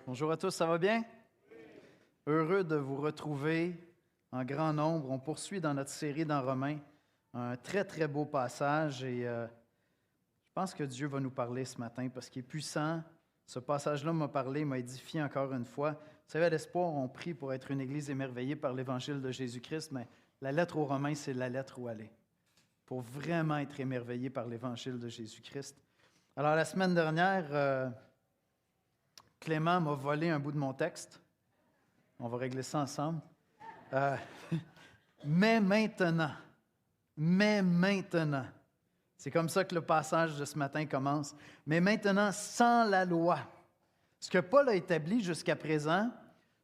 Bonjour à tous, ça va bien? Heureux de vous retrouver en grand nombre. On poursuit dans notre série dans Romains un très, très beau passage et je pense que Dieu va nous parler ce matin parce qu'il est puissant. Ce passage-là m'a parlé, m'a édifié encore une fois. Vous savez, à l'Espoir, on prie pour être une Église émerveillée par l'Évangile de Jésus-Christ, mais la lettre aux Romains, c'est la lettre où aller, pour vraiment être émerveillé par l'Évangile de Jésus-Christ. Alors, la semaine dernière, Clément m'a volé un bout de mon texte. On va régler ça ensemble. Mais maintenant, c'est comme ça que le passage de ce matin commence. Mais maintenant, sans la loi. Ce que Paul a établi jusqu'à présent,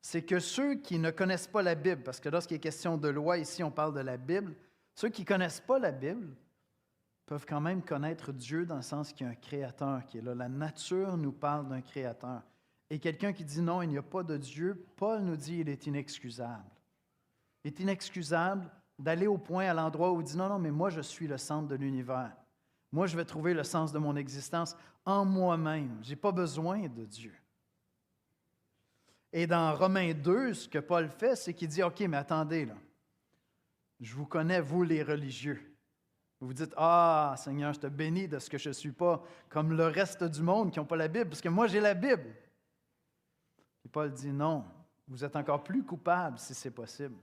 c'est que ceux qui ne connaissent pas la Bible, parce que lorsqu'il est question de loi, ici on parle de la Bible, ceux qui ne connaissent pas la Bible peuvent quand même connaître Dieu dans le sens qu'il y a un créateur qui est là. La nature nous parle d'un créateur. Et quelqu'un qui dit non, il n'y a pas de Dieu, Paul nous dit qu'il est inexcusable. Il est inexcusable d'aller au point, à l'endroit où il dit non, mais moi je suis le centre de l'univers. Moi je vais trouver le sens de mon existence en moi-même. Je n'ai pas besoin de Dieu. Et dans Romains 2, ce que Paul fait, c'est qu'il dit, OK, mais attendez, là. Je vous connais, vous les religieux. Vous vous dites, ah, Seigneur, je te bénis de ce que je ne suis pas comme le reste du monde qui n'ont pas la Bible, parce que moi j'ai la Bible. Et Paul dit non, vous êtes encore plus coupable si c'est possible,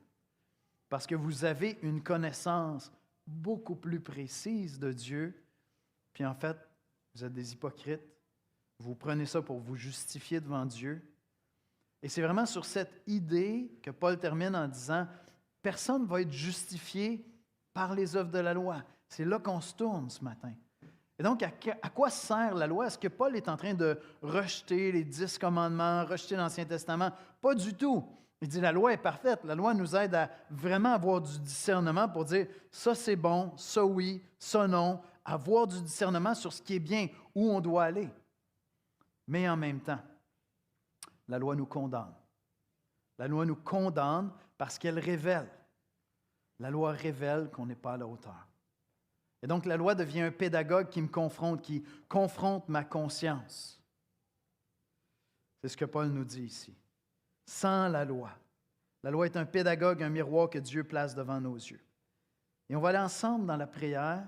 parce que vous avez une connaissance beaucoup plus précise de Dieu, puis en fait, vous êtes des hypocrites, vous prenez ça pour vous justifier devant Dieu. Et c'est vraiment sur cette idée que Paul termine en disant, personne ne va être justifié par les œuvres de la loi. C'est là qu'on se tourne ce matin. Et donc, à quoi sert la loi? Est-ce que Paul est en train de rejeter les 10 commandements, rejeter l'Ancien Testament? Pas du tout. Il dit la loi est parfaite. La loi nous aide à vraiment avoir du discernement pour dire ça c'est bon, ça oui, ça non, avoir du discernement sur ce qui est bien, où on doit aller. Mais en même temps, la loi nous condamne. La loi nous condamne parce qu'elle révèle. La loi révèle qu'on n'est pas à la hauteur. Et donc, la loi devient un pédagogue qui me confronte, qui confronte ma conscience. C'est ce que Paul nous dit ici. Sans la loi est un pédagogue, un miroir que Dieu place devant nos yeux. Et on va aller ensemble dans la prière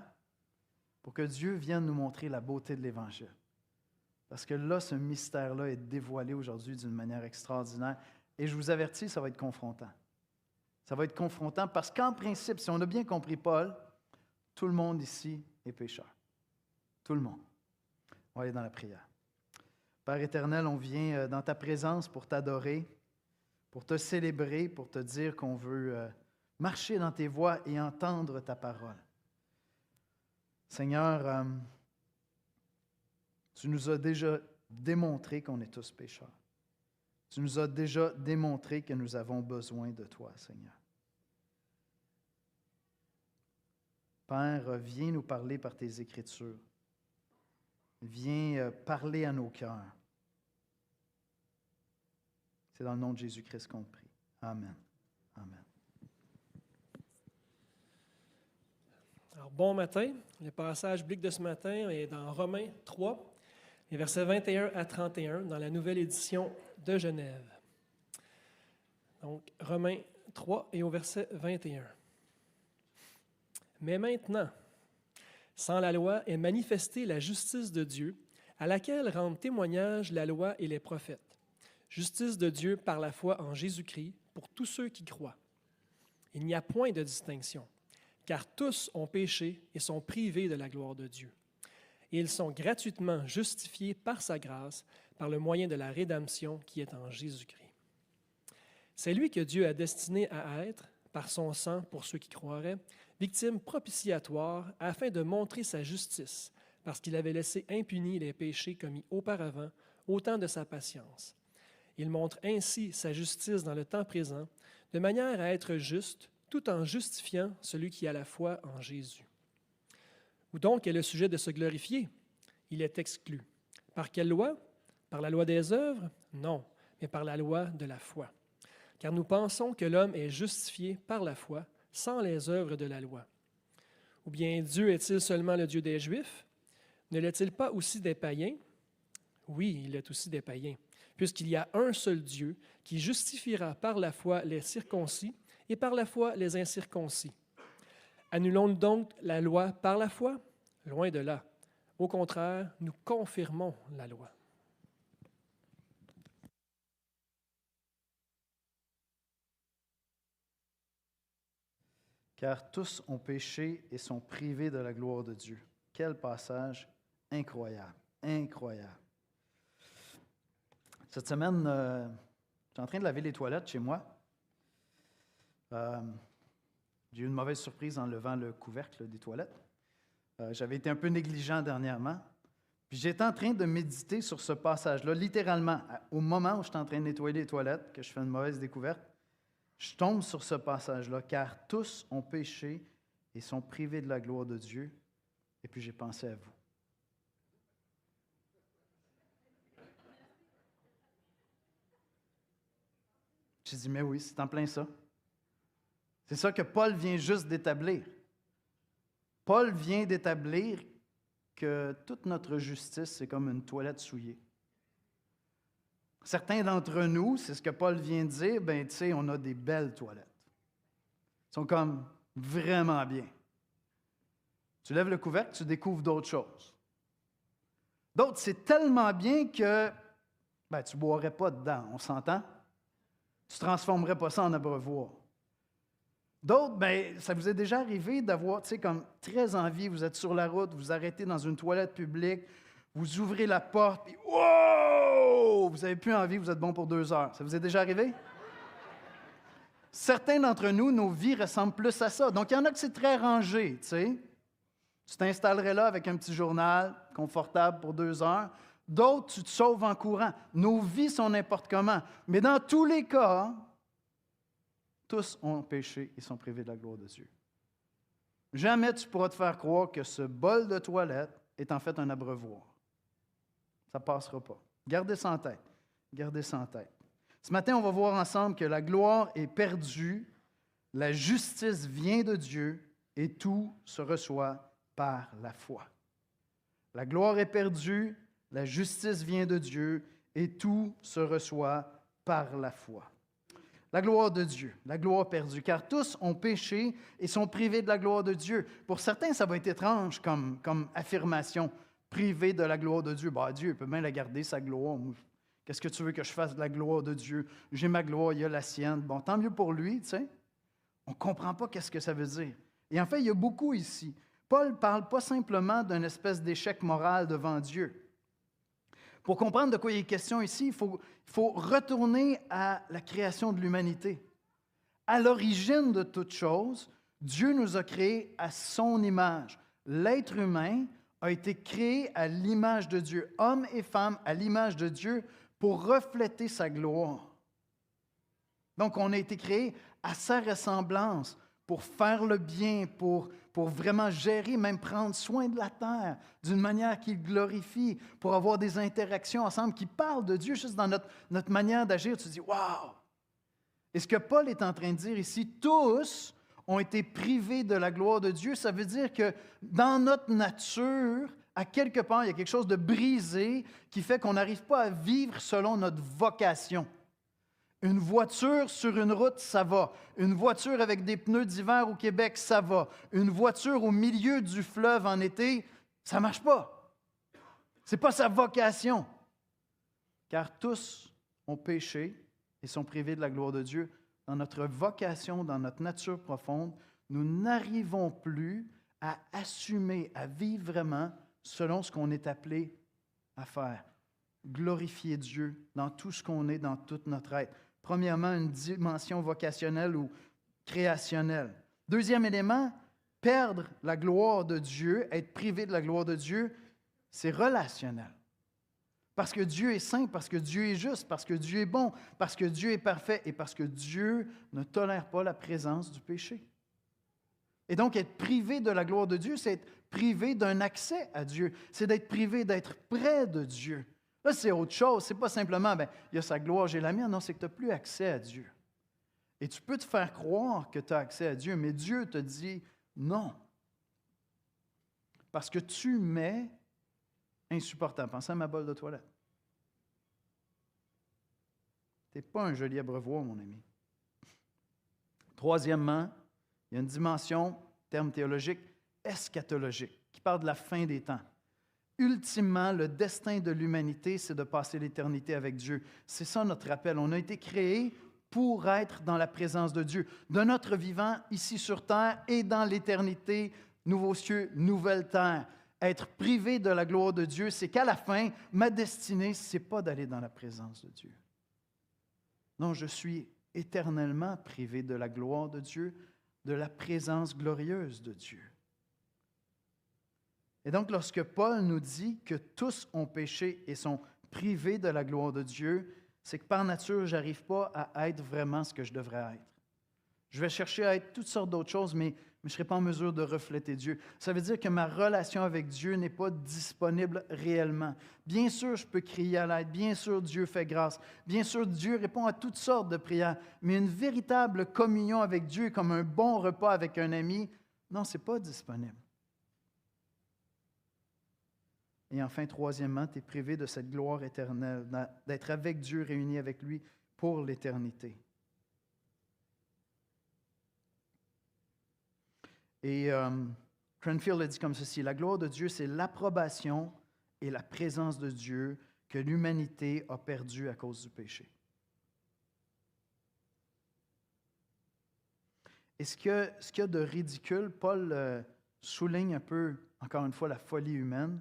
pour que Dieu vienne nous montrer la beauté de l'Évangile. Parce que là, ce mystère-là est dévoilé aujourd'hui d'une manière extraordinaire. Et je vous avertis, ça va être confrontant. Ça va être confrontant parce qu'en principe, si on a bien compris Paul, tout le monde ici est pécheur. Tout le monde. On va aller dans la prière. Père éternel, on vient dans ta présence pour t'adorer, pour te célébrer, pour te dire qu'on veut marcher dans tes voies et entendre ta parole. Seigneur, tu nous as déjà démontré qu'on est tous pécheurs. Tu nous as déjà démontré que nous avons besoin de toi, Seigneur. Père, viens nous parler par tes Écritures. Viens parler à nos cœurs. C'est dans le nom de Jésus-Christ qu'on prie. Amen. Amen. Alors, bon matin. Le passage biblique de ce matin est dans Romains 3, les versets 21 à 31, dans la nouvelle édition de Genève. Donc, Romains 3 et au verset 21. Mais maintenant, sans la loi est manifestée la justice de Dieu, à laquelle rendent témoignage la loi et les prophètes. Justice de Dieu par la foi en Jésus-Christ pour tous ceux qui croient. Il n'y a point de distinction, car tous ont péché et sont privés de la gloire de Dieu. Et ils sont gratuitement justifiés par sa grâce, par le moyen de la rédemption qui est en Jésus-Christ. C'est lui que Dieu a destiné à être, par son sang pour ceux qui croiraient, victime propitiatoire afin de montrer sa justice, parce qu'il avait laissé impunis les péchés commis auparavant, au temps de sa patience. Il montre ainsi sa justice dans le temps présent, de manière à être juste, tout en justifiant celui qui a la foi en Jésus. Où donc est le sujet de se glorifier? Il est exclu. Par quelle loi? Par la loi des œuvres? Non, mais par la loi de la foi. Car nous pensons que l'homme est justifié par la foi, sans les œuvres de la loi. Ou bien Dieu est-il seulement le Dieu des Juifs? Ne l'est-il pas aussi des païens? Oui, il est aussi des païens. puisqu'il y a un seul Dieu qui justifiera par la foi les circoncis et par la foi les incirconcis. Annulons-nous donc la loi par la foi? Loin de là. Au contraire, nous confirmons la loi. Car tous ont péché et sont privés de la gloire de Dieu. Quel passage incroyable, incroyable. Cette semaine, j'étais en train de laver les toilettes chez moi. J'ai eu une mauvaise surprise en levant le couvercle des toilettes. J'avais été un peu négligent dernièrement. Puis j'étais en train de méditer sur ce passage-là, littéralement, au moment où j'étais en train de nettoyer les toilettes, que je fais une mauvaise découverte. Je tombe sur ce passage-là, car tous ont péché et sont privés de la gloire de Dieu. Et puis j'ai pensé à vous. J'ai dit, mais oui, c'est en plein ça. C'est ça que Paul vient juste d'établir. Paul vient d'établir que toute notre justice, c'est comme une toilette souillée. Certains d'entre nous, c'est ce que Paul vient de dire, ben tu sais, on a des belles toilettes. Ils sont comme vraiment bien. Tu lèves le couvercle, tu découvres d'autres choses. D'autres, c'est tellement bien que ben, tu ne boirais pas dedans, on s'entend? Tu ne transformerais pas ça en abreuvoir. D'autres, ben, ça vous est déjà arrivé d'avoir, tu sais, comme très envie, vous êtes sur la route, vous arrêtez dans une toilette publique, vous ouvrez la porte, puis wow! Vous n'avez plus envie, vous êtes bon pour 2 heures. Ça vous est déjà arrivé? Certains d'entre nous, nos vies ressemblent plus à ça. Donc, il y en a que c'est très rangé, tu sais. Tu t'installerais là avec un petit journal, confortable pour 2 heures. D'autres, tu te sauves en courant. Nos vies sont n'importe comment. Mais dans tous les cas, tous ont péché et sont privés de la gloire de Dieu. Jamais tu pourras te faire croire que ce bol de toilette est en fait un abreuvoir. Ça ne passera pas. Gardez ça en tête. Gardez ça en tête. Ce matin, on va voir ensemble que la gloire est perdue, la justice vient de Dieu et tout se reçoit par la foi. La gloire est perdue, la justice vient de Dieu et tout se reçoit par la foi. La gloire de Dieu, la gloire perdue, car tous ont péché et sont privés de la gloire de Dieu. Pour certains, ça va être étrange comme affirmation, privé de la gloire de Dieu. Bah, Dieu peut bien la garder, sa gloire. Qu'est-ce que tu veux que je fasse de la gloire de Dieu? J'ai ma gloire, il y a la sienne. Bon, tant mieux pour lui, tu sais. On ne comprend pas qu'est-ce que ça veut dire. Et en fait, il y a beaucoup ici. Paul ne parle pas simplement d'une espèce d'échec moral devant Dieu. Pour comprendre de quoi il est question ici, il faut retourner à la création de l'humanité. À l'origine de toute chose, Dieu nous a créés à son image. L'être humain a été créé à l'image de Dieu, hommes et femmes à l'image de Dieu pour refléter sa gloire. Donc, on a été créé à sa ressemblance pour faire le bien, pour vraiment gérer, même prendre soin de la terre d'une manière qui le glorifie, pour avoir des interactions ensemble qui parlent de Dieu juste dans notre manière d'agir. Tu te dis, waouh! Et ce que Paul est en train de dire ici, tous ont été privés de la gloire de Dieu. Ça veut dire que dans notre nature, à quelque part, il y a quelque chose de brisé qui fait qu'on n'arrive pas à vivre selon notre vocation. Une voiture sur une route, ça va. Une voiture avec des pneus d'hiver au Québec, ça va. Une voiture au milieu du fleuve en été, ça ne marche pas. Ce n'est pas sa vocation. Car tous ont péché et sont privés de la gloire de Dieu. Dans notre vocation, dans notre nature profonde, nous n'arrivons plus à assumer, à vivre vraiment selon ce qu'on est appelé à faire. Glorifier Dieu dans tout ce qu'on est, dans toute notre être. Premièrement, une dimension vocationnelle ou créationnelle. Deuxième élément, perdre la gloire de Dieu, être privé de la gloire de Dieu, c'est relationnel. Parce que Dieu est saint, parce que Dieu est juste, parce que Dieu est bon, parce que Dieu est parfait et parce que Dieu ne tolère pas la présence du péché. Et donc, être privé de la gloire de Dieu, c'est être privé d'un accès à Dieu. C'est d'être privé d'être près de Dieu. Là, c'est autre chose. Ce n'est pas simplement, il y a sa gloire, j'ai la mienne. Non, c'est que tu n'as plus accès à Dieu. Et tu peux te faire croire que tu as accès à Dieu, mais Dieu te dit non. Parce que tu m'es insupportable. Pensez à ma bolle de toilette. Ce n'est pas un joli abreuvoir, mon ami. Troisièmement, il y a une dimension, terme théologique, eschatologique, qui parle de la fin des temps. Ultimement, le destin de l'humanité, c'est de passer l'éternité avec Dieu. C'est ça notre appel. On a été créés pour être dans la présence de Dieu, de notre vivant ici sur terre et dans l'éternité, nouveaux cieux, nouvelle terre. Être privé de la gloire de Dieu, c'est qu'à la fin, ma destinée, ce n'est pas d'aller dans la présence de Dieu. Non, je suis éternellement privé de la gloire de Dieu, de la présence glorieuse de Dieu. Et donc, lorsque Paul nous dit que tous ont péché et sont privés de la gloire de Dieu, c'est que par nature, je n'arrive pas à être vraiment ce que je devrais être. Je vais chercher à être toutes sortes d'autres choses, mais je ne serai pas en mesure de refléter Dieu. Ça veut dire que ma relation avec Dieu n'est pas disponible réellement. Bien sûr, je peux crier à l'aide. Bien sûr, Dieu fait grâce. Bien sûr, Dieu répond à toutes sortes de prières. Mais une véritable communion avec Dieu, comme un bon repas avec un ami, non, ce n'est pas disponible. Et enfin, troisièmement, tu es privé de cette gloire éternelle, d'être avec Dieu, réuni avec lui pour l'éternité. Et Cranfield a dit comme ceci, la gloire de Dieu, c'est l'approbation et la présence de Dieu que l'humanité a perdue à cause du péché. Et ce qu'il y a de ridicule, Paul souligne un peu, encore une fois, la folie humaine.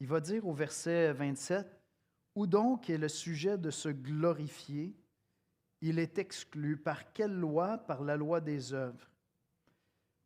Il va dire au verset 27, « Où donc est le sujet de se glorifier? Il est exclu. Par quelle loi? Par la loi des œuvres. »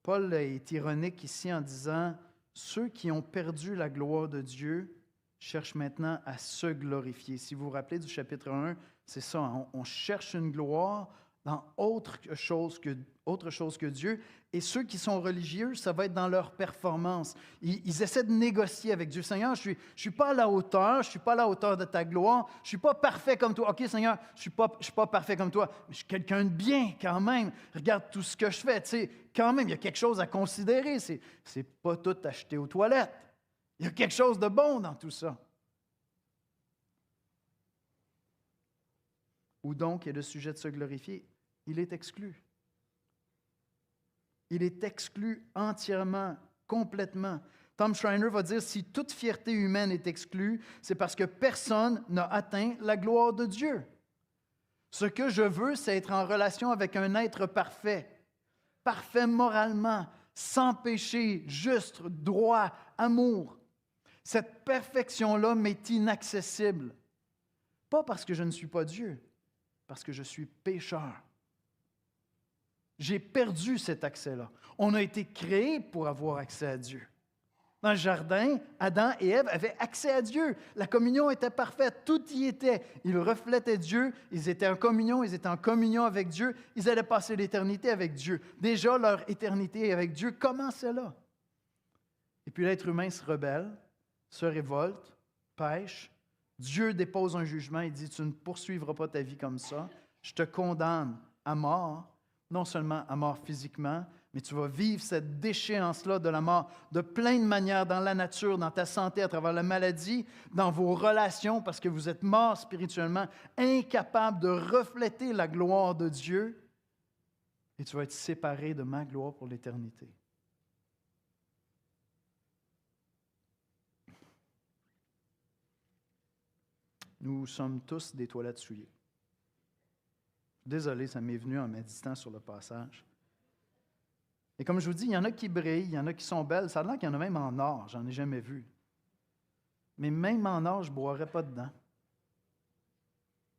Paul est ironique ici en disant, « Ceux qui ont perdu la gloire de Dieu cherchent maintenant à se glorifier. » Si vous vous rappelez du chapitre 1, c'est ça, on cherche une gloire dans autre chose que Dieu. Et ceux qui sont religieux, ça va être dans leur performance. Ils essaient de négocier avec Dieu. Seigneur, je ne suis pas à la hauteur, je ne suis pas à la hauteur de ta gloire, je ne suis pas parfait comme toi. OK, Seigneur, je ne suis pas parfait comme toi, mais je suis quelqu'un de bien quand même. Regarde tout ce que je fais. Tu sais, quand même, il y a quelque chose à considérer. Ce n'est pas tout acheté aux toilettes. Il y a quelque chose de bon dans tout ça. Où donc est le sujet de se glorifier? Il est exclu. Il est exclu entièrement, complètement. Tom Schreiner va dire, si toute fierté humaine est exclue, c'est parce que personne n'a atteint la gloire de Dieu. Ce que je veux, c'est être en relation avec un être parfait, parfait moralement, sans péché, juste, droit, amour. Cette perfection-là m'est inaccessible. Pas parce que je ne suis pas Dieu, parce que je suis pécheur. J'ai perdu cet accès-là. On a été créés pour avoir accès à Dieu. Dans le jardin, Adam et Ève avaient accès à Dieu. La communion était parfaite, tout y était. Ils reflétaient Dieu, ils étaient en communion avec Dieu, ils allaient passer l'éternité avec Dieu. Déjà, leur éternité avec Dieu commençait là. Et puis l'être humain se rebelle, se révolte, pêche. Dieu dépose un jugement et dit, tu ne poursuivras pas ta vie comme ça, je te condamne à mort. Non seulement à mort physiquement, mais tu vas vivre cette déchéance-là de la mort de plein de manières dans la nature, dans ta santé, à travers la maladie, dans vos relations, parce que vous êtes mort spirituellement, incapable de refléter la gloire de Dieu, et tu vas être séparé de ma gloire pour l'éternité. Nous sommes tous des toilettes souillées. Désolé, ça m'est venu en méditant sur le passage. Et comme je vous dis, il y en a qui brillent, il y en a qui sont belles. Ça a l'air qu'il y en a même en or, j'en ai jamais vu. Mais même en or, je ne boirais pas dedans.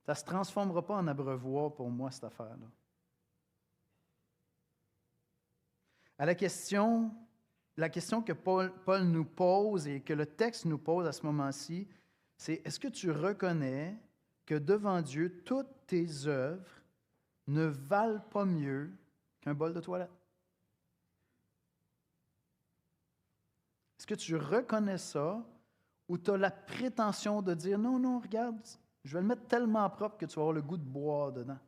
Ça ne se transformera pas en abreuvoir pour moi, cette affaire-là. À la question que Paul nous pose et que le texte nous pose à ce moment-ci, c'est, est-ce que tu reconnais que devant Dieu, toutes tes œuvres ne valent pas mieux qu'un bol de toilette? Est-ce que tu reconnais ça ou tu as la prétention de dire, non, regarde, je vais le mettre tellement propre que tu vas avoir le goût de boire dedans?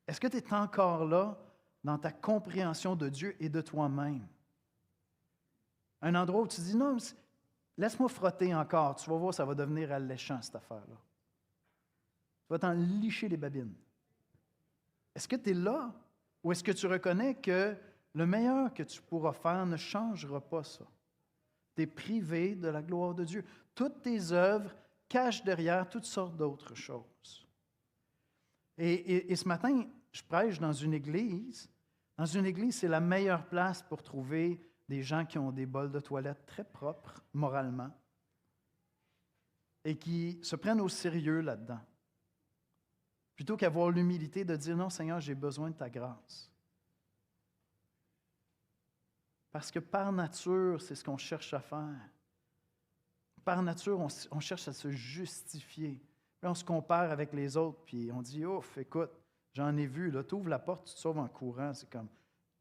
Est-ce que tu es encore là dans ta compréhension de Dieu et de toi-même? Un endroit où tu dis, non, laisse-moi frotter encore, tu vas voir, ça va devenir alléchant, cette affaire-là. va t'en licher les babines. Est-ce que tu es là ou est-ce que tu reconnais que le meilleur que tu pourras faire ne changera pas ça? Tu es privé de la gloire de Dieu. Toutes tes œuvres cachent derrière toutes sortes d'autres choses. Et ce matin, je prêche dans une église. Dans une église, c'est la meilleure place pour trouver des gens qui ont des bols de toilette très propres, moralement, et qui se prennent au sérieux là-dedans. Plutôt qu'avoir l'humilité de dire, non, Seigneur, j'ai besoin de ta grâce. Parce que par nature, c'est ce qu'on cherche à faire. Par nature, on cherche à se justifier. Puis on se compare avec les autres, puis on dit, ouf, écoute, j'en ai vu, là, tu ouvres la porte, tu te sauves en courant. C'est comme,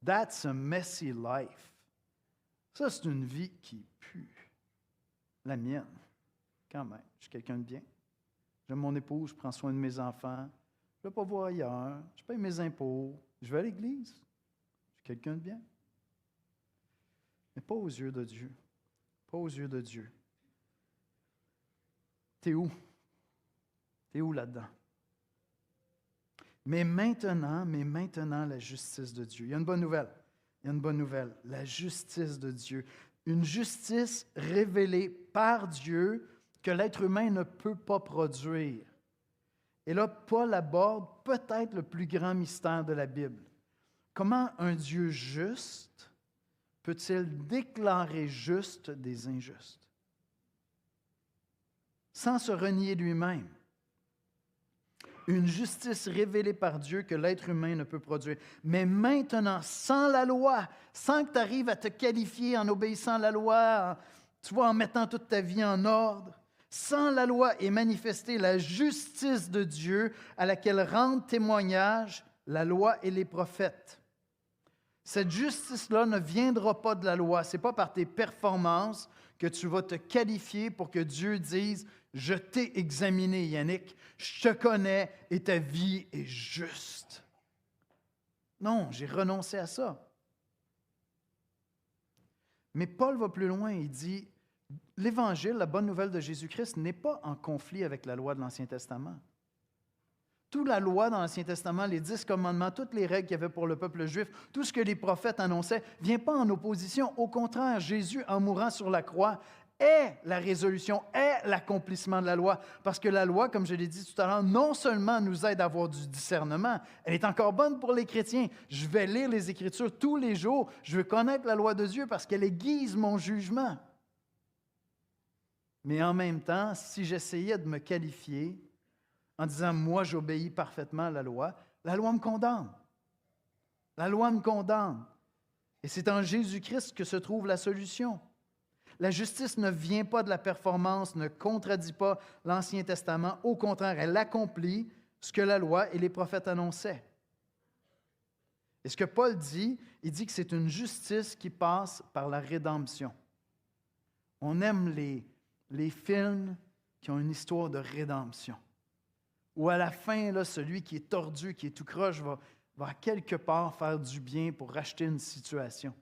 that's a messy life. Ça, c'est une vie qui pue. La mienne, quand même. Je suis quelqu'un de bien. J'aime mon épouse, je prends soin de mes enfants. Je ne vais pas voir ailleurs. Je paye mes impôts. Je vais à l'église. Je suis quelqu'un de bien. Mais pas aux yeux de Dieu. Pas aux yeux de Dieu. T'es où? T'es où là-dedans? Mais maintenant, la justice de Dieu. Il y a une bonne nouvelle. Il y a une bonne nouvelle. La justice de Dieu. Une justice révélée par Dieu que l'être humain ne peut pas produire. Et là, Paul aborde peut-être le plus grand mystère de la Bible. Comment un Dieu juste peut-il déclarer juste des injustes? Sans se renier lui-même. Une justice révélée par Dieu que l'être humain ne peut produire. Mais maintenant, sans la loi, sans que tu arrives à te qualifier en obéissant à la loi, en mettant toute ta vie en ordre, sans la loi est manifestée la justice de Dieu à laquelle rendent témoignage la loi et les prophètes. Cette justice-là ne viendra pas de la loi. Ce n'est pas par tes performances que tu vas te qualifier pour que Dieu dise « Je t'ai examiné, Yannick, je te connais et ta vie est juste. » Non, j'ai renoncé à ça. Mais Paul va plus loin, il dit « L'Évangile, la bonne nouvelle de Jésus-Christ, n'est pas en conflit avec la loi de l'Ancien Testament. » Toute la loi dans l'Ancien Testament, les 10 commandements, toutes les règles qu'il y avait pour le peuple juif, tout ce que les prophètes annonçaient, ne vient pas en opposition. Au contraire, Jésus, en mourant sur la croix, est la résolution, est l'accomplissement de la loi. Parce que la loi, comme je l'ai dit tout à l'heure, non seulement nous aide à avoir du discernement, elle est encore bonne pour les chrétiens. Je vais lire les Écritures tous les jours. Je veux connaître la loi de Dieu parce qu'elle aiguise mon jugement. Mais en même temps, si j'essayais de me qualifier en disant « moi, j'obéis parfaitement à la loi » me condamne. La loi me condamne. Et c'est en Jésus-Christ que se trouve la solution. La justice ne vient pas de la performance, ne contredit pas l'Ancien Testament. Au contraire, elle accomplit ce que la loi et les prophètes annonçaient. Et ce que Paul dit, il dit que c'est une justice qui passe par la rédemption. On aime les films qui ont une histoire de rédemption. Où à la fin, là, celui qui est tordu, qui est tout croche, va quelque part faire du bien pour racheter une situation.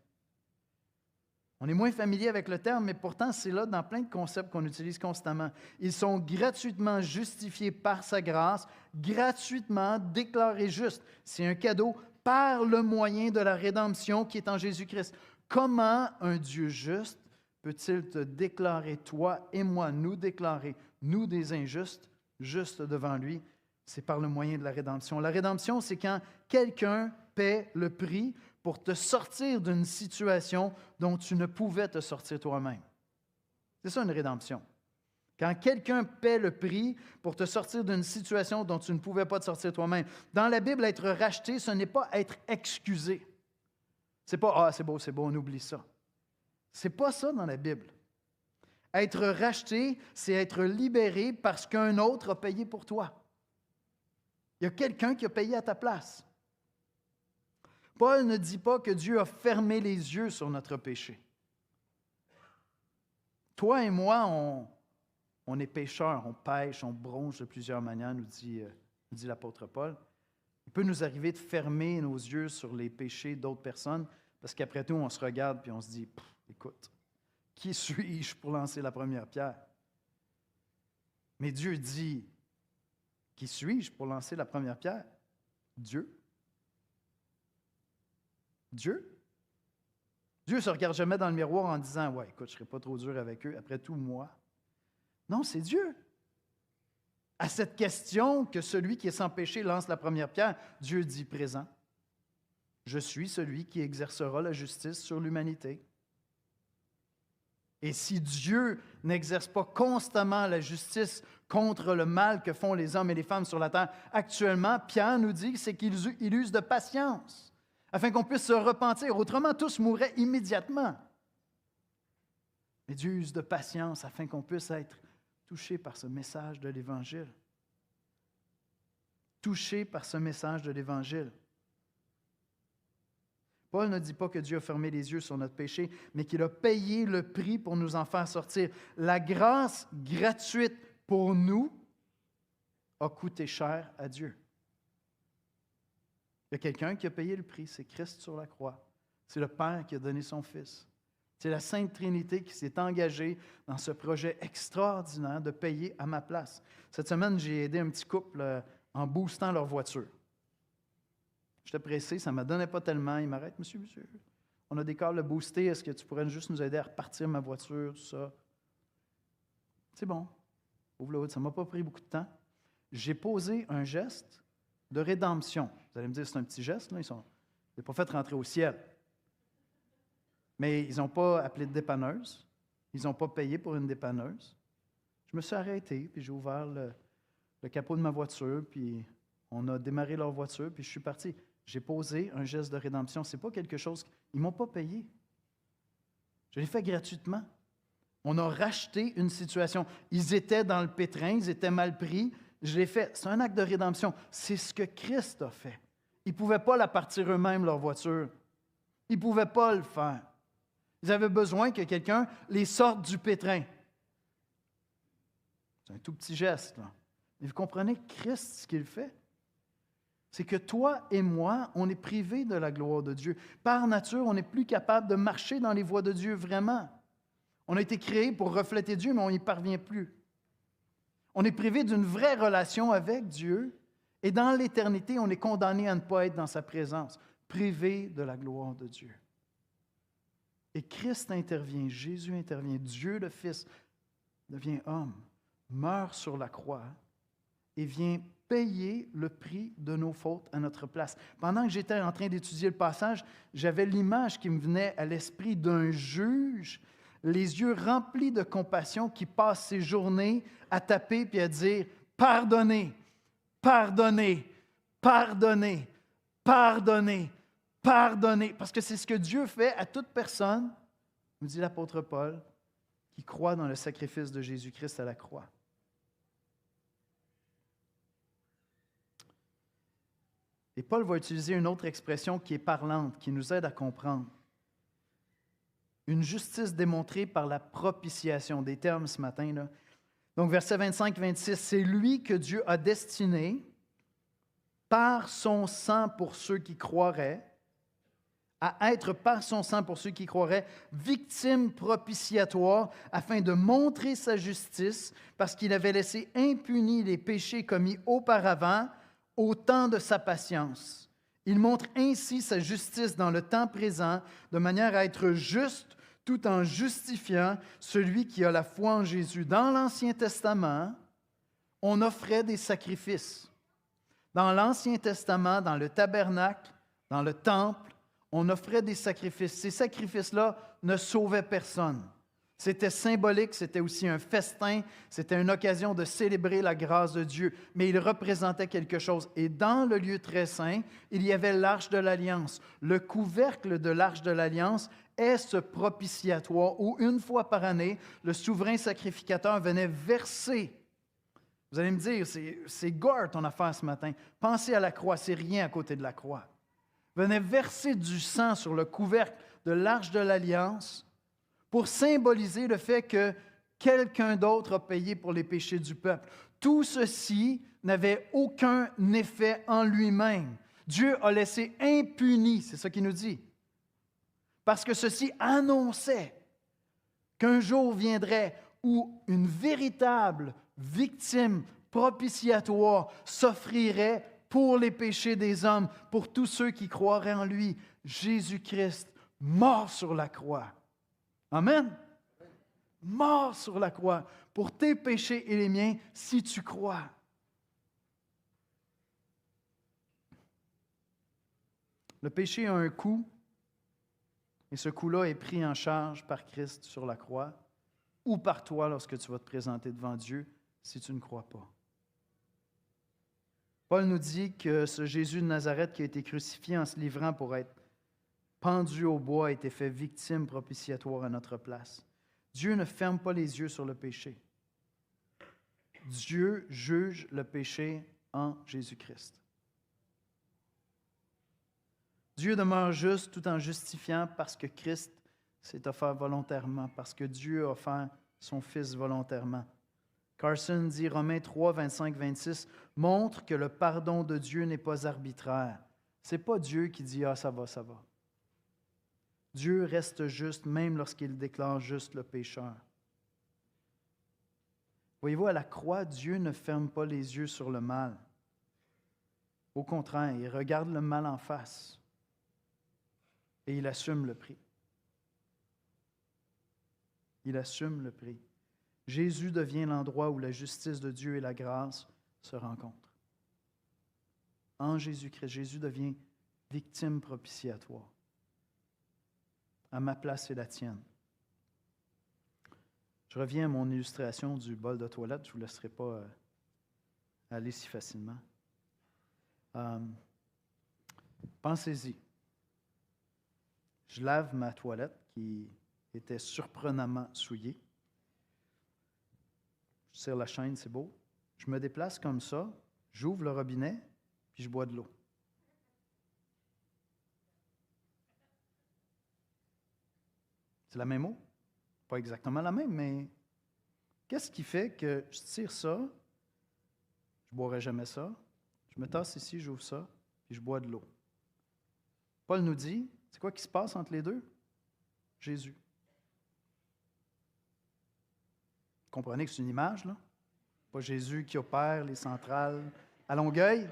On est moins familier avec le terme, mais pourtant, c'est là dans plein de concepts qu'on utilise constamment. Ils sont gratuitement justifiés par sa grâce, gratuitement déclarés justes. C'est un cadeau par le moyen de la rédemption qui est en Jésus-Christ. Comment un Dieu juste peut-il te déclarer, toi et moi, nous déclarer, nous des injustes, juste devant lui? C'est par le moyen de la rédemption. La rédemption, c'est quand quelqu'un paie le prix pour te sortir d'une situation dont tu ne pouvais te sortir toi-même. C'est ça une rédemption. Quand quelqu'un paie le prix pour te sortir d'une situation dont tu ne pouvais pas te sortir toi-même. Dans la Bible, être racheté, ce n'est pas être excusé. C'est pas « Ah, c'est beau, on oublie ça ». C'est pas ça dans la Bible. Être racheté, c'est être libéré parce qu'un autre a payé pour toi. Il y a quelqu'un qui a payé à ta place. Paul ne dit pas que Dieu a fermé les yeux sur notre péché. Toi et moi, on est pécheurs, on pêche, on bronche de plusieurs manières, nous dit l'apôtre Paul. Il peut nous arriver de fermer nos yeux sur les péchés d'autres personnes parce qu'après tout, on se regarde et on se dit « Écoute, qui suis-je pour lancer la première pierre? » Mais Dieu dit Qui suis-je pour lancer la première pierre? Dieu. Dieu. Dieu ne se regarde jamais dans le miroir en disant « Ouais, écoute, je ne serai pas trop dur avec eux, après tout, moi. » Non, c'est Dieu. À cette question que celui qui est sans péché lance la première pierre, Dieu dit présent. Je suis celui qui exercera la justice sur l'humanité. Et si Dieu n'exerce pas constamment la justice contre le mal que font les hommes et les femmes sur la terre, actuellement, Pierre nous dit c'est qu'il use de patience afin qu'on puisse se repentir. Autrement, tous mourraient immédiatement. Mais Dieu use de patience afin qu'on puisse être touché par ce message de l'Évangile. Touché par ce message de l'Évangile. Paul ne dit pas que Dieu a fermé les yeux sur notre péché, mais qu'il a payé le prix pour nous en faire sortir. La grâce gratuite pour nous a coûté cher à Dieu. Il y a quelqu'un qui a payé le prix, c'est Christ sur la croix. C'est le Père qui a donné son Fils. C'est la Sainte Trinité qui s'est engagée dans ce projet extraordinaire de payer à ma place. Cette semaine, j'ai aidé un petit couple en boostant leur voiture. J'étais pressé, ça ne me donnait pas tellement. Il m'arrête, monsieur, on a des câbles boostés, est-ce que tu pourrais juste nous aider à repartir ma voiture, tout ça? C'est bon. Ouvre le hood, ça ne m'a pas pris beaucoup de temps. J'ai posé un geste de rédemption. Vous allez me dire, c'est un petit geste, là, ils n'ont pas fait rentrer au ciel. Mais ils n'ont pas appelé de dépanneuse. Ils n'ont pas payé pour une dépanneuse. Je me suis arrêté, puis j'ai ouvert le capot de ma voiture, puis on a démarré leur voiture, puis je suis parti. J'ai posé un geste de rédemption. Ce n'est pas quelque chose... Ils ne m'ont pas payé. Je l'ai fait gratuitement. On a racheté une situation. Ils étaient dans le pétrin, ils étaient mal pris. Je l'ai fait. C'est un acte de rédemption. C'est ce que Christ a fait. Ils ne pouvaient pas la partir eux-mêmes, leur voiture. Ils ne pouvaient pas le faire. Ils avaient besoin que quelqu'un les sorte du pétrin. C'est un tout petit geste, là. Mais vous comprenez Christ, ce qu'il fait? C'est que toi et moi, on est privés de la gloire de Dieu. Par nature, on n'est plus capable de marcher dans les voies de Dieu vraiment. On a été créés pour refléter Dieu, mais on n'y parvient plus. On est privé d'une vraie relation avec Dieu, et dans l'éternité, on est condamné à ne pas être dans sa présence, privé de la gloire de Dieu. Et Christ intervient, Jésus intervient, Dieu le Fils devient homme, meurt sur la croix et vient payer le prix de nos fautes à notre place. Pendant que j'étais en train d'étudier le passage, j'avais l'image qui me venait à l'esprit d'un juge, les yeux remplis de compassion, qui passe ses journées à taper puis à dire « Pardonnez, pardonnez, pardonnez, pardonnez, pardonnez. » Parce que c'est ce que Dieu fait à toute personne, nous dit l'apôtre Paul, qui croit dans le sacrifice de Jésus-Christ à la croix. Et Paul va utiliser une autre expression qui est parlante, qui nous aide à comprendre. Une justice démontrée par la propitiation, des termes ce matin, là. Donc, versets 25-26, c'est lui que Dieu a destiné par son sang pour ceux qui croiraient, à être par son sang pour ceux qui croiraient, victime propitiatoire, afin de montrer sa justice, parce qu'il avait laissé impunis les péchés commis auparavant, au temps de sa patience. Il montre ainsi sa justice dans le temps présent, de manière à être juste tout en justifiant celui qui a la foi en Jésus. Dans l'Ancien Testament, on offrait des sacrifices. Dans l'Ancien Testament, dans le tabernacle, dans le temple, on offrait des sacrifices. Ces sacrifices-là ne sauvaient personne. C'était symbolique, c'était aussi un festin, c'était une occasion de célébrer la grâce de Dieu, mais il représentait quelque chose. Et dans le lieu très saint, il y avait l'Arche de l'Alliance. Le couvercle de l'Arche de l'Alliance est ce propitiatoire où, une fois par année, le souverain sacrificateur venait verser. Vous allez me dire, c'est gore ton affaire ce matin. Pensez à la croix, c'est rien à côté de la croix. Venait verser du sang sur le couvercle de l'Arche de l'Alliance pour symboliser le fait que quelqu'un d'autre a payé pour les péchés du peuple. Tout ceci n'avait aucun effet en lui-même. Dieu a laissé impuni, c'est ça qu'il nous dit, parce que ceci annonçait qu'un jour viendrait où une véritable victime propitiatoire s'offrirait pour les péchés des hommes, pour tous ceux qui croiraient en lui. Jésus-Christ, mort sur la croix. Amen. Mort sur la croix pour tes péchés et les miens si tu crois. Le péché a un coût et ce coût-là est pris en charge par Christ sur la croix ou par toi lorsque tu vas te présenter devant Dieu si tu ne crois pas. Paul nous dit que ce Jésus de Nazareth qui a été crucifié en se livrant pour être pendu au bois a été fait victime propitiatoire à notre place. Dieu ne ferme pas les yeux sur le péché. Dieu juge le péché en Jésus-Christ. Dieu demeure juste tout en justifiant parce que Christ s'est offert volontairement, parce que Dieu a offert son Fils volontairement. Carson dit, Romains 3, 25, 26, montre que le pardon de Dieu n'est pas arbitraire. Ce n'est pas Dieu qui dit « Ah, ça va, ça va ». Dieu reste juste même lorsqu'il déclare juste le pécheur. Voyez-vous, à la croix, Dieu ne ferme pas les yeux sur le mal. Au contraire, il regarde le mal en face et il assume le prix. Il assume le prix. Jésus devient l'endroit où la justice de Dieu et la grâce se rencontrent. En Jésus-Christ, Jésus devient victime propitiatoire. À ma place et la tienne. Je reviens à mon illustration du bol de toilette. Je ne vous laisserai pas aller si facilement. Pensez-y. Je lave ma toilette qui était surprenamment souillée. Je tire la chaîne, c'est beau. Je me déplace comme ça, j'ouvre le robinet, puis je bois de l'eau. C'est la même eau? Pas exactement la même, mais qu'est-ce qui fait que je tire ça, je ne boirai jamais ça, je me tasse ici, j'ouvre ça, puis je bois de l'eau. Paul nous dit, c'est quoi qui se passe entre les deux? Jésus. Vous comprenez que c'est une image, là? Pas Jésus qui opère les centrales à Longueuil.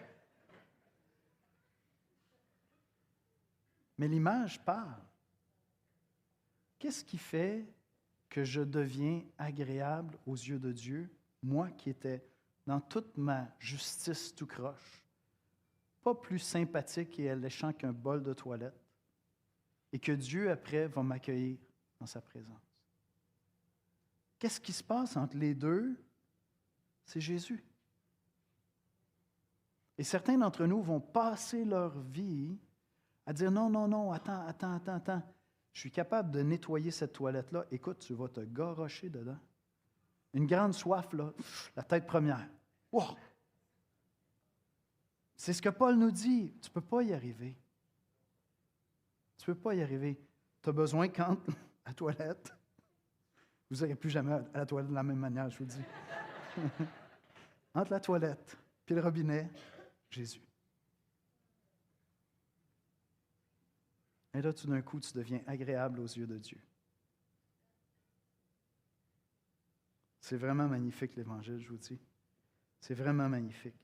Mais l'image parle. Qu'est-ce qui fait que je deviens agréable aux yeux de Dieu, moi qui étais dans toute ma justice tout croche, pas plus sympathique et alléchant qu'un bol de toilette, et que Dieu, après, va m'accueillir dans sa présence? Qu'est-ce qui se passe entre les deux? C'est Jésus. Et certains d'entre nous vont passer leur vie à dire non, non, non, attends. Je suis capable de nettoyer cette toilette-là. Écoute, tu vas te garrocher dedans. Une grande soif, là, la tête première. Wow! C'est ce que Paul nous dit. Tu ne peux pas y arriver. Tu ne peux pas y arriver. Tu as besoin quand à la toilette. Vous n'irez plus jamais à la toilette de la même manière, je vous le dis. Entre la toilette et le robinet, Jésus. Et là, tout d'un coup, tu deviens agréable aux yeux de Dieu. C'est vraiment magnifique, l'Évangile, je vous dis. C'est vraiment magnifique.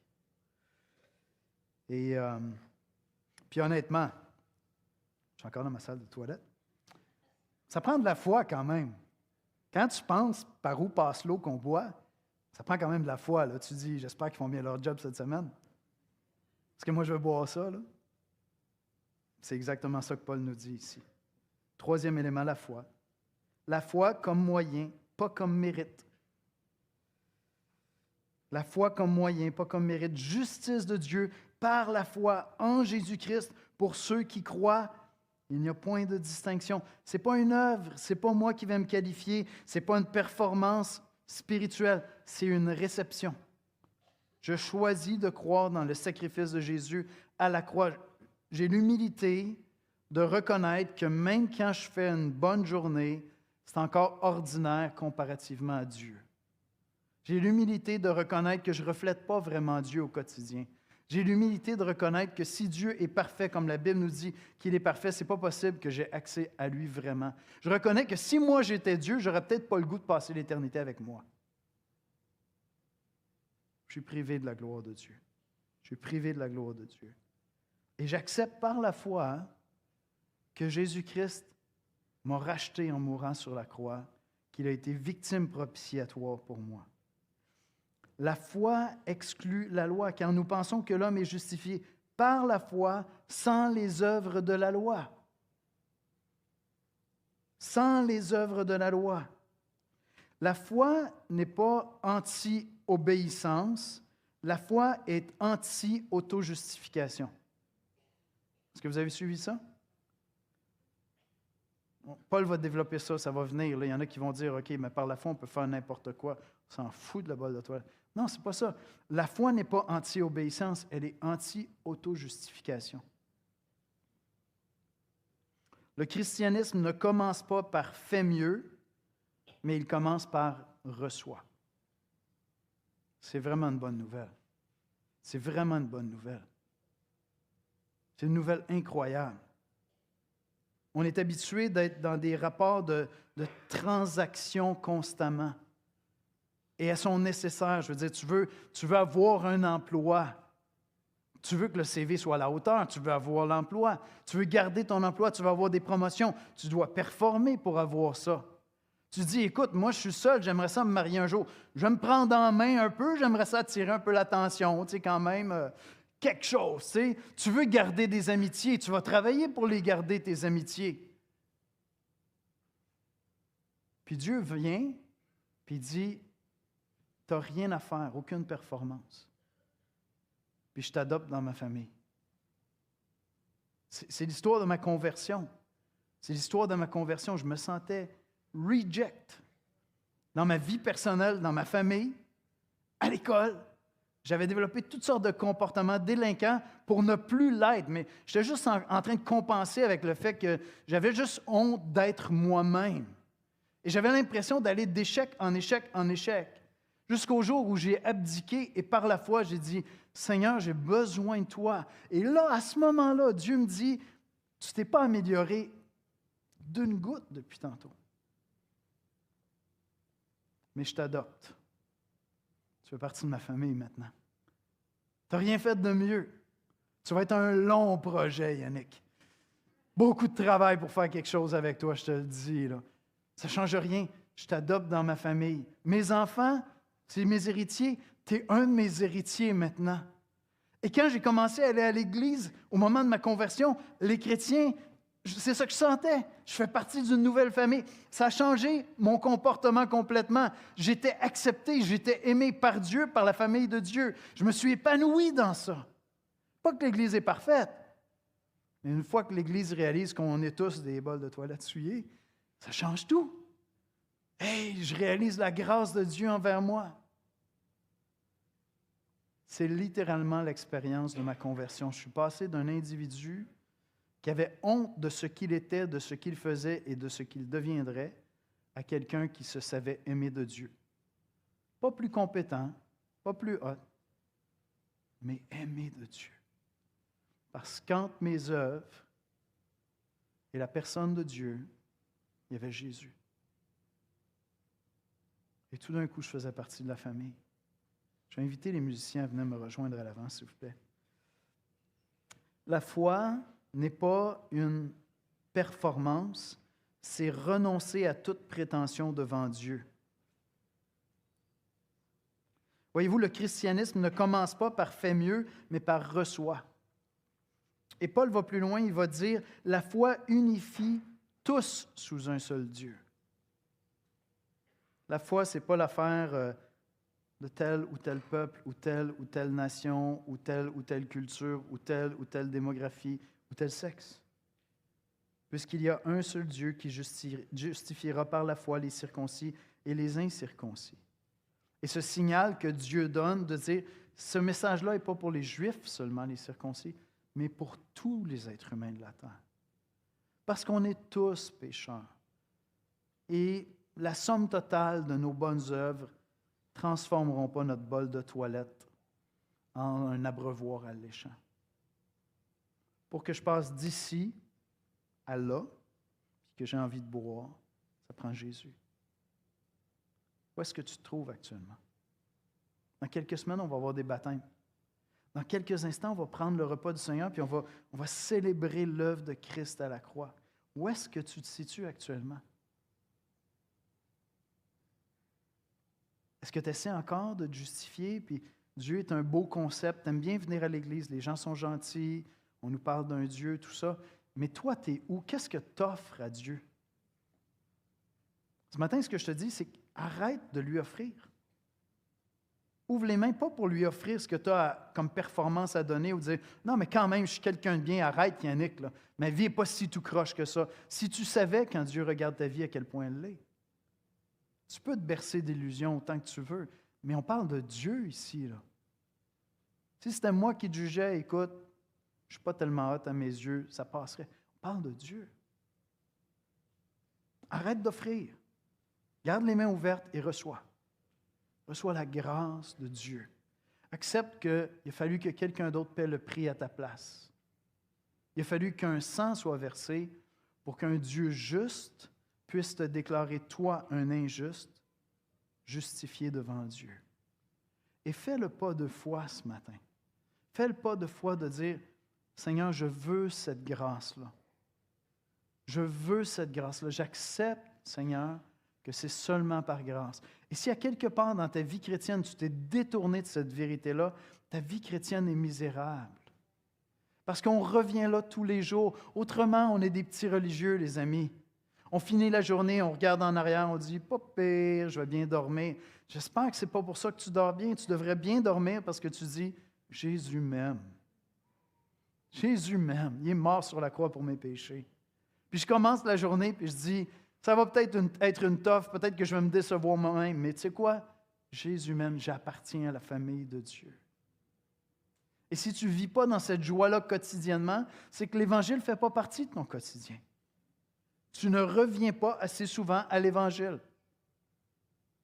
Et puis honnêtement, je suis encore dans ma salle de toilette, ça prend de la foi quand même. Quand tu penses par où passe l'eau qu'on boit, ça prend quand même de la foi. Là. Tu dis, j'espère qu'ils font bien leur job cette semaine. Est-ce que moi, je veux boire ça? Là? C'est exactement ça que Paul nous dit ici. Troisième élément, la foi. La foi comme moyen, pas comme mérite. La foi comme moyen, pas comme mérite. Justice de Dieu par la foi en Jésus-Christ pour ceux qui croient. Il n'y a point de distinction. Ce n'est pas une œuvre, ce n'est pas moi qui vais me qualifier, ce n'est pas une performance spirituelle, c'est une réception. Je choisis de croire dans le sacrifice de Jésus à la croix. J'ai l'humilité de reconnaître que même quand je fais une bonne journée, c'est encore ordinaire comparativement à Dieu. J'ai l'humilité de reconnaître que je ne reflète pas vraiment Dieu au quotidien. J'ai l'humilité de reconnaître que si Dieu est parfait, comme la Bible nous dit qu'il est parfait, ce n'est pas possible que j'ai accès à lui vraiment. Je reconnais que si moi j'étais Dieu, je n'aurais peut-être pas le goût de passer l'éternité avec moi. je suis privé de la gloire de Dieu. Je suis privé de la gloire de Dieu. Et j'accepte par la foi que Jésus-Christ m'a racheté en mourant sur la croix, qu'il a été victime propitiatoire pour moi. La foi exclut la loi, car nous pensons que l'homme est justifié par la foi sans les œuvres de la loi. Sans les œuvres de la loi. La foi n'est pas anti-obéissance, la foi est anti-auto-justification. Est-ce que vous avez suivi ça? Paul va développer ça, ça va venir. Là. Il y en a qui vont dire, OK, mais par la foi, on peut faire n'importe quoi. On s'en fout de la balle de toilette. Non, ce n'est pas ça. La foi n'est pas anti-obéissance, elle est anti-auto-justification. Le christianisme ne commence pas par « fais mieux », mais il commence par « reçois ». C'est vraiment une bonne nouvelle. C'est vraiment une bonne nouvelle. C'est une nouvelle incroyable. On est habitué d'être dans des rapports de transactions constamment. Et elles sont nécessaires. Je veux dire, tu veux avoir un emploi. Tu veux que le CV soit à la hauteur. Tu veux avoir l'emploi. Tu veux garder ton emploi. Tu veux avoir des promotions. Tu dois performer pour avoir ça. Tu dis, écoute, moi, je suis seul. J'aimerais ça me marier un jour. Je vais me prendre en main un peu. J'aimerais ça attirer un peu l'attention. Tu sais, quand même, quelque chose. Tu sais. Tu veux garder des amitiés. Tu vas travailler pour les garder, tes amitiés. Puis Dieu vient, puis il dit, tu n'as rien à faire, aucune performance. Puis je t'adopte dans ma famille. C'est l'histoire de ma conversion. C'est l'histoire de ma conversion. Je me sentais reject dans ma vie personnelle, dans ma famille, à l'école. J'avais développé toutes sortes de comportements délinquants pour ne plus l'être, mais j'étais juste en train de compenser avec le fait que j'avais juste honte d'être moi-même. Et j'avais l'impression d'aller d'échec en échec en échec. Jusqu'au jour où j'ai abdiqué et par la foi, j'ai dit, Seigneur, j'ai besoin de toi. Et là, à ce moment-là, Dieu me dit, tu ne t'es pas amélioré d'une goutte depuis tantôt. Mais je t'adopte. Tu fais partie de ma famille maintenant. Tu n'as rien fait de mieux. Tu vas être un long projet, Yannick. Beaucoup de travail pour faire quelque chose avec toi, je te le dis. Là. Ça ne change rien. Je t'adopte dans ma famille. Mes enfants, c'est mes héritiers. Tu es un de mes héritiers maintenant. Et quand j'ai commencé à aller à l'église, au moment de ma conversion, les chrétiens, c'est ça que je sentais. Je fais partie d'une nouvelle famille. Ça a changé mon comportement complètement. J'étais accepté, j'étais aimé par Dieu, par la famille de Dieu. Je me suis épanoui dans ça. Pas que l'Église est parfaite, mais une fois que l'Église réalise qu'on est tous des bols de toilette souillés, ça change tout. Hey, je réalise la grâce de Dieu envers moi. C'est littéralement l'expérience de ma conversion. Je suis passé d'un individu qui avait honte de ce qu'il était, de ce qu'il faisait et de ce qu'il deviendrait, à quelqu'un qui se savait aimé de Dieu. Pas plus compétent, pas plus hot, mais aimé de Dieu. Parce qu'entre mes œuvres et la personne de Dieu, il y avait Jésus. Et tout d'un coup, je faisais partie de la famille. Je vais inviter les musiciens à venir me rejoindre à l'avant, s'il vous plaît. La foi n'est pas une performance, c'est renoncer à toute prétention devant Dieu. Voyez-vous, le christianisme ne commence pas par « fais mieux », mais par « reçois ». Et Paul va plus loin, il va dire « la foi unifie tous sous un seul Dieu ». La foi, ce n'est pas l'affaire de tel ou tel peuple, ou telle nation, ou telle culture, ou telle démographie, ou tel sexe. Puisqu'il y a un seul Dieu qui justifiera par la foi les circoncis et les incirconcis. Et ce signal que Dieu donne de dire, ce message-là n'est pas pour les Juifs seulement, les circoncis, mais pour tous les êtres humains de la terre. Parce qu'on est tous pécheurs. Et la somme totale de nos bonnes œuvres ne transformeront pas notre bol de toilette en un abreuvoir alléchant. Pour que je passe d'ici à là, puis que j'ai envie de boire, ça prend Jésus. Où est-ce que tu te trouves actuellement? Dans quelques semaines, on va avoir des baptêmes. Dans quelques instants, on va prendre le repas du Seigneur, puis on va célébrer l'œuvre de Christ à la croix. Où est-ce que tu te situes actuellement? Est-ce que tu essaies encore de te justifier, puis Dieu est un beau concept, tu aimes bien venir à l'Église, les gens sont gentils, on nous parle d'un Dieu, tout ça, mais toi, tu es où? Qu'est-ce que tu offres à Dieu? Ce matin, ce que je te dis, c'est arrête de lui offrir. Ouvre les mains, pas pour lui offrir ce que tu as comme performance à donner ou dire « Non, mais quand même, je suis quelqu'un de bien, arrête Yannick, là. Ma vie n'est pas si tout croche que ça. » Si tu savais, quand Dieu regarde ta vie, à quel point elle l'est. Tu peux te bercer d'illusions autant que tu veux, mais on parle de Dieu ici, là. Si c'était moi qui te jugeais, écoute, je ne suis pas tellement hot à mes yeux, ça passerait. On parle de Dieu. Arrête d'offrir. Garde les mains ouvertes et reçois. Reçois la grâce de Dieu. Accepte qu'il a fallu que quelqu'un d'autre paie le prix à ta place. Il a fallu qu'un sang soit versé pour qu'un Dieu juste puisse te déclarer, toi, un injuste, justifié devant Dieu. Et fais le pas de foi ce matin. Fais le pas de foi de dire, Seigneur, je veux cette grâce-là. Je veux cette grâce-là. J'accepte, Seigneur, que c'est seulement par grâce. Et si à quelque part dans ta vie chrétienne, tu t'es détourné de cette vérité-là, ta vie chrétienne est misérable. Parce qu'on revient là tous les jours. Autrement, on est des petits religieux, les amis. On finit la journée, on regarde en arrière, on dit « Pas pire, je vais bien dormir. » J'espère que ce n'est pas pour ça que tu dors bien. Tu devrais bien dormir parce que tu dis « Jésus m'aime. Jésus m'aime. Il est mort sur la croix pour mes péchés. » Puis je commence la journée, puis je dis « Ça va peut-être être une toffe, peut-être que je vais me décevoir moi-même, mais tu sais quoi? Jésus m'aime, j'appartiens à la famille de Dieu. » Et si tu ne vis pas dans cette joie-là quotidiennement, c'est que l'Évangile ne fait pas partie de ton quotidien. Tu ne reviens pas assez souvent à l'Évangile.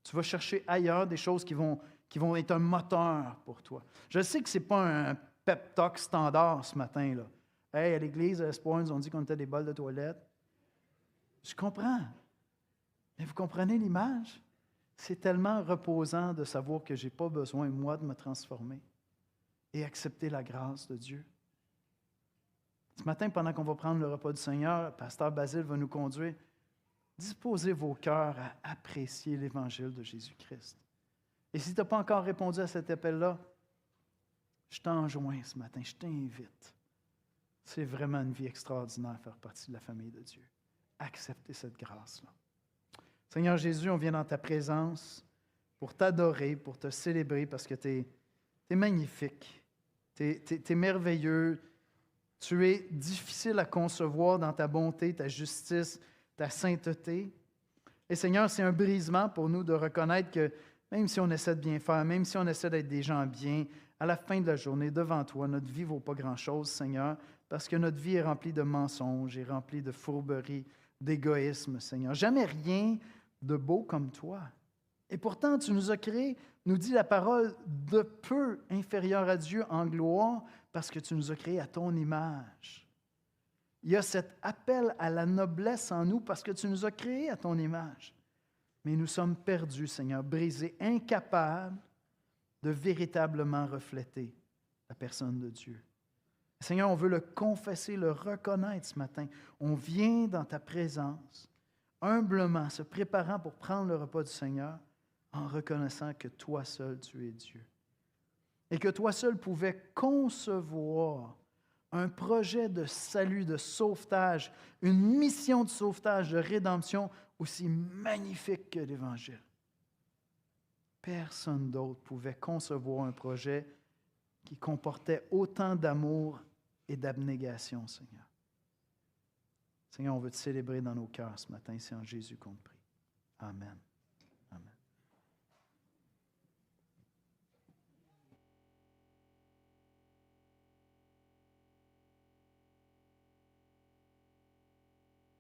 Tu vas chercher ailleurs des choses qui vont être un moteur pour toi. Je sais que ce n'est pas un pep talk standard ce matin, là. Hey, à l'église, à l'Espoir, ils nous ont dit qu'on était des bols de toilette. Je comprends. Mais vous comprenez l'image? C'est tellement reposant de savoir que je n'ai pas besoin, moi, de me transformer et accepter la grâce de Dieu. Ce matin, pendant qu'on va prendre le repas du Seigneur, Pasteur Basile va nous conduire. Disposez vos cœurs à apprécier l'Évangile de Jésus-Christ. Et si tu n'as pas encore répondu à cet appel-là, je t'enjoins ce matin, je t'invite. C'est vraiment une vie extraordinaire faire partie de la famille de Dieu. Acceptez cette grâce-là. Seigneur Jésus, on vient dans ta présence pour t'adorer, pour te célébrer, parce que tu es magnifique, tu es merveilleux, tu es difficile à concevoir dans ta bonté, ta justice, ta sainteté. Et Seigneur, c'est un brisement pour nous de reconnaître que même si on essaie de bien faire, même si on essaie d'être des gens bien, à la fin de la journée, devant toi, notre vie ne vaut pas grand-chose, Seigneur, parce que notre vie est remplie de mensonges, est remplie de fourberies, d'égoïsme, Seigneur. Jamais rien de beau comme toi. Et pourtant, tu nous as créés, nous dit la parole, de peu inférieur à Dieu en gloire, parce que tu nous as créés à ton image. Il y a cet appel à la noblesse en nous, parce que tu nous as créés à ton image. Mais nous sommes perdus, Seigneur, brisés, incapables de véritablement refléter la personne de Dieu. Seigneur, on veut le confesser, le reconnaître ce matin. On vient dans ta présence, humblement, se préparant pour prendre le repas du Seigneur, en reconnaissant que toi seul, tu es Dieu. Et que toi seul pouvais concevoir un projet de salut, de sauvetage, une mission de sauvetage, de rédemption aussi magnifique que l'Évangile. Personne d'autre pouvait concevoir un projet qui comportait autant d'amour et d'abnégation, Seigneur. Seigneur, on veut te célébrer dans nos cœurs ce matin. C'est en Jésus qu'on te prie. Amen.